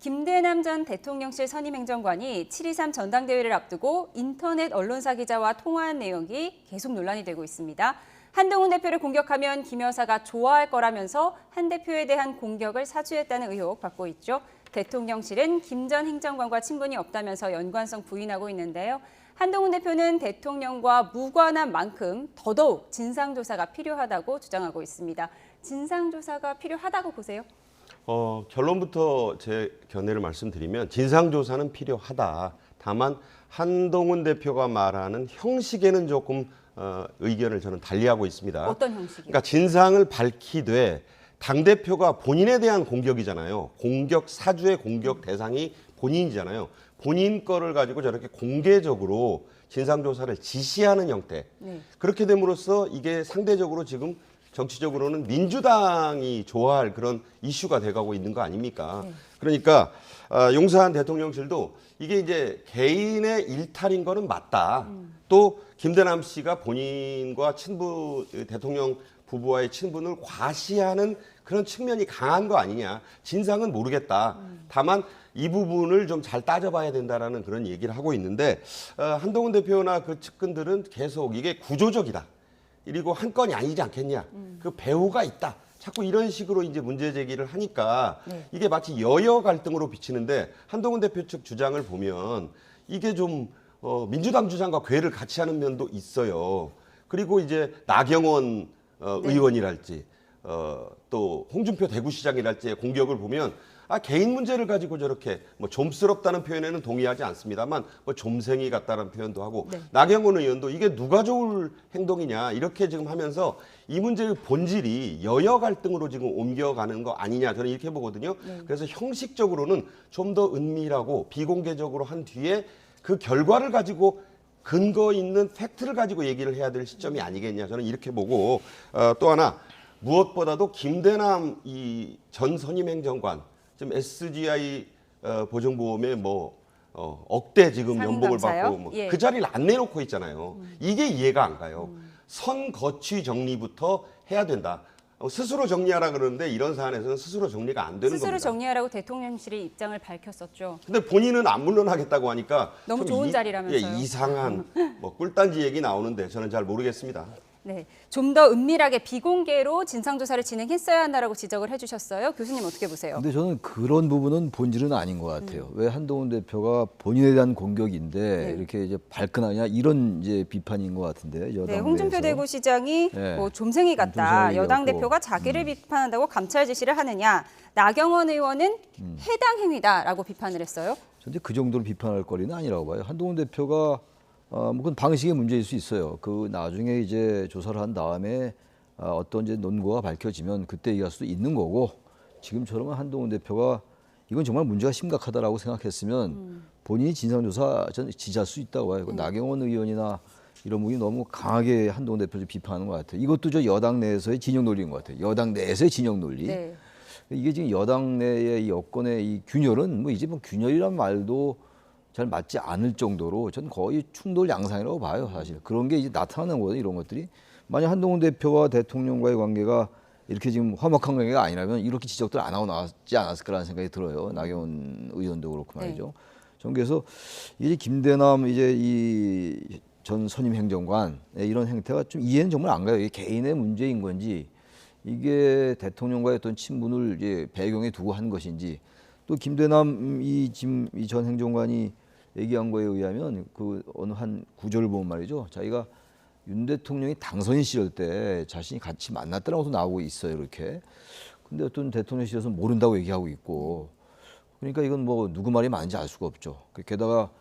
김대남 전 대통령실 선임행정관이 7.23 전당대회를 앞두고 인터넷 언론사 기자와 통화한 내용이 계속 논란이 되고 있습니다. 한동훈 대표를 공격하면 김 여사가 좋아할 거라면서 한 대표에 대한 공격을 사주했다는 의혹 받고 있죠. 대통령실은 김 전 행정관과 친분이 없다면서 연관성 부인하고 있는데요. 한동훈 대표는 대통령과 무관한 만큼 더더욱 진상조사가 필요하다고 주장하고 있습니다. 진상조사가 필요하다고 보세요? 결론부터 제 견해를 말씀드리면 진상조사는 필요하다. 다만 한동훈 대표가 말하는 형식에는 조금 의견을 저는 달리하고 있습니다. 어떤 형식이요? 그러니까 진상을 밝히되 당대표가 본인에 대한 공격이잖아요. 공격 사주의 공격 대상이 본인이잖아요. 본인 거를 가지고 저렇게 공개적으로 진상조사를 지시하는 형태. 네. 그렇게 됨으로써 이게 상대적으로 지금 정치적으로는 민주당이 좋아할 그런 이슈가 돼가고 있는 거 아닙니까? 네. 그러니까 용산 대통령실도 이게 이제 개인의 일탈인 거는 맞다. 또 김대남 씨가 본인과 친분, 대통령 부부와의 친분을 과시하는 그런 측면이 강한 거 아니냐. 진상은 모르겠다. 다만 이 부분을 좀 잘 따져봐야 된다라는 그런 얘기를 하고 있는데 한동훈 대표나 그 측근들은 계속 이게 구조적이다. 그리고 한 건이 아니지 않겠냐. 그 배후가 있다. 자꾸 이런 식으로 이제 문제 제기를 하니까 이게 마치 여야 갈등으로 비치는데 한동훈 대표 측 주장을 보면 이게 좀 민주당 주장과 궤를 같이 하는 면도 있어요. 그리고 이제 나경원 의원이랄지 또 홍준표 대구시장이랄지의 공격을 보면 개인 문제를 가지고 저렇게 뭐 좀스럽다는 표현에는 동의하지 않습니다만 뭐 좀생이 같다는 표현도 하고 나경원 의원도 이게 누가 좋을 행동이냐 이렇게 지금 하면서 이 문제의 본질이 여야 갈등으로 지금 옮겨가는 거 아니냐 저는 이렇게 보거든요. 그래서 형식적으로는 좀 더 은밀하고 비공개적으로 한 뒤에 그 결과를 가지고 근거 있는 팩트를 가지고 얘기를 해야 될 시점이 아니겠냐 저는 이렇게 보고 또 하나 무엇보다도 김대남 이 전 선임행정관 지금 SGI 보증보험에 뭐 억대 지금 연봉을 받고 뭐 그 자리를 안 내놓고 있잖아요. 이게 이해가 안 가요. 선 거취 정리부터 해야 된다. 스스로 정리하라 그러는데 이런 사안에서는 스스로 정리가 안 되는 스스로 겁니다. 정리하라고 대통령실이 입장을 밝혔었죠. 근데 본인은 안 물러나겠다고 하니까 너무 좋은 자리라면서요. 예, 이상한 뭐 꿀단지 얘기 나오는데 저는 잘 모르겠습니다. 네, 좀 더 은밀하게 비공개로 진상조사를 진행했어야 한다라고 지적을 해주셨어요. 교수님 어떻게 보세요? 근데 저는 그런 부분은 본질은 아닌 것 같아요. 왜 한동훈 대표가 본인에 대한 공격인데 이렇게 이제 발끈하냐 이런 이제 비판인 것 같은데 여당 네, 홍준표 내에서. 대구시장이 뭐 좀생이 같다. 좀생이 여당 같고. 대표가 자기를 비판한다고 감찰 지시를 하느냐. 나경원 의원은 해당 행위다라고 비판을 했어요. 근데 그 정도로 비판할 거리는 아니라고 봐요. 한동훈 대표가 뭐 그건 방식의 문제일 수 있어요. 그 나중에 이제 조사를 한 다음에 어떤 이제 논거가 밝혀지면 그때 얘기할 수도 있는 거고 지금처럼 한동훈 대표가 이건 정말 문제가 심각하다라고 생각했으면 본인이 진상조사 저는 지지할 수 있다고 봐요. 나경원 의원이나 이런 분이 너무 강하게 한동훈 대표를 비판하는 것 같아요. 이것도 저 여당 내에서의 진영 논리인 것 같아요. 여당 내에서의 진영 논리. 네. 이게 지금 여당 내의 이 여권의 이 균열은 뭐 이제 뭐 균열이란 말도 잘 맞지 않을 정도로 전 거의 충돌 양상이라고 봐요, 사실. 그런 게 이제 나타나는 거거든요, 이런 것들이. 만약 한동훈 대표와 대통령과의 관계가 이렇게 지금 화목한 관계가 아니라면 이렇게 지적들 안 하고 나왔지 않았을 거라는 생각이 들어요. 나경원 의원도 그렇고 말이죠. 전 그래서 이제 김대남 이제 이 전 선임 행정관 이런 행태가 좀 이해는 정말 안 가요. 이게 개인의 문제인 건지 이게 대통령과의 어떤 친분을 이제 배경에 두고 한 것인지 또 김대남 이 전 행정관이 얘기한 거에 의하면 그 어느 한 구절을 보면 말이죠. 자기가 윤 대통령이 당선인 시절 때 자신이 같이 만났다는 것도 나오고 있어요. 이렇게. 근데 어떤 대통령실에서 모른다고 얘기하고 있고. 그러니까 이건 뭐 누구 말이 맞는지 알 수가 없죠. 게다가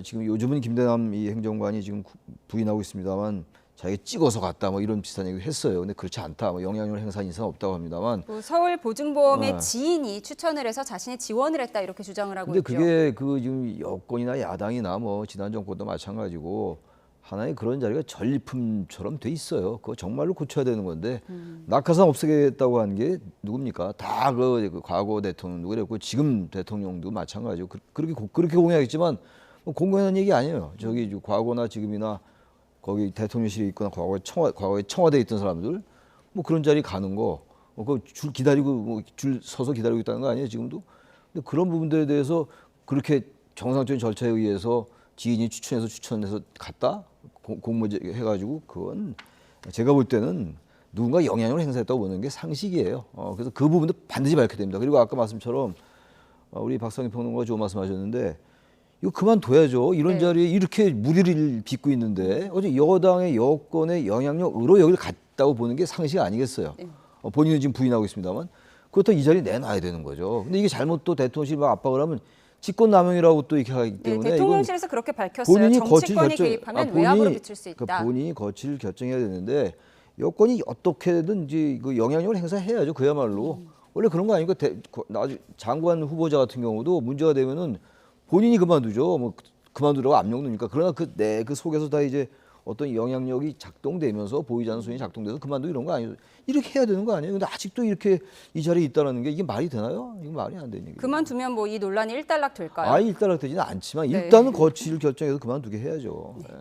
지금 요즘은 김대남 이 행정관이 지금 부인하고 있습니다만 자기가 찍어서 갔다 뭐 이런 비슷한 얘기를 했어요. 근데 그렇지 않다. 뭐 영향력을 행사한 인사는 없다고 합니다만. 서울 보증보험의 지인이 추천을 해서 자신이 지원을 했다 이렇게 주장을 하고 근데 있죠. 그게 그 지금 여권이나 야당이나 뭐 지난 정권도 마찬가지고 하나의 그런 자리가 전리품처럼 돼 있어요. 그거 정말로 고쳐야 되는 건데 낙하산 없애겠다고 한 게 누굽니까? 다 그 과거 대통령도 그랬고 지금 대통령도 마찬가지고 그렇게 공약했지만 뭐 공공연한 얘기 아니에요. 저기 과거나 지금이나 거기 대통령실에 있거나 과거에 청와대에 있던 사람들 뭐 그런 자리 가는 거 그 줄 기다리고 뭐 줄 서서 기다리고 있다는 거 아니에요 지금도 근데 그런 부분들에 대해서 그렇게 정상적인 절차에 의해서 지인이 추천해서 갔다 공모 해가지고 그건 제가 볼 때는 누군가 영향력을 행사했다고 보는 게 상식이에요. 그래서 그 부분도 반드시 밝혀야 됩니다. 그리고 아까 말씀처럼 우리 박상희 평론가가 좋은 말씀하셨는데 이거 그만둬야죠. 이런 네. 자리에 이렇게 무리를 빚고 있는데 어제 여당의 여권의 영향력으로 여기를 갔다고 보는 게 상식 아니겠어요. 네. 본인은 지금 부인하고 있습니다만 그렇다고 이 자리에 내놔야 되는 거죠. 근데 이게 잘못 또 대통령실이 막 압박을 하면 직권남용이라고 또 이렇게 하기 네, 때문에 대통령실에서 그렇게 밝혔어요. 본인이 거칠 정치권이 결정, 개입하면 외압으로 비칠 수 있다. 그러니까 본인이 거칠 결정해야 되는데 여권이 어떻게든지 그 영향력을 행사해야죠. 그야말로 원래 그런 거 아니고 장관 후보자 같은 경우도 문제가 되면은 본인이 그만두죠. 뭐 그만두라고 압력 넣으니까 그러나 그 속에서 다 이제 어떤 영향력이 작동되면서 보이지 않는 소인이 작동돼서 그만두고 이런 거 아니에요. 이렇게 해야 되는 거 아니에요. 근데 아직도 이렇게 이 자리에 있다는 게 이게 말이 되나요? 이거 말이 안 되는 얘기예요. 그만두면 뭐 이 논란이 일단락 될까요? 아예 일단락 되지는 않지만 네. 일단은 거칠 결정해서 그만두게 해야죠. 네.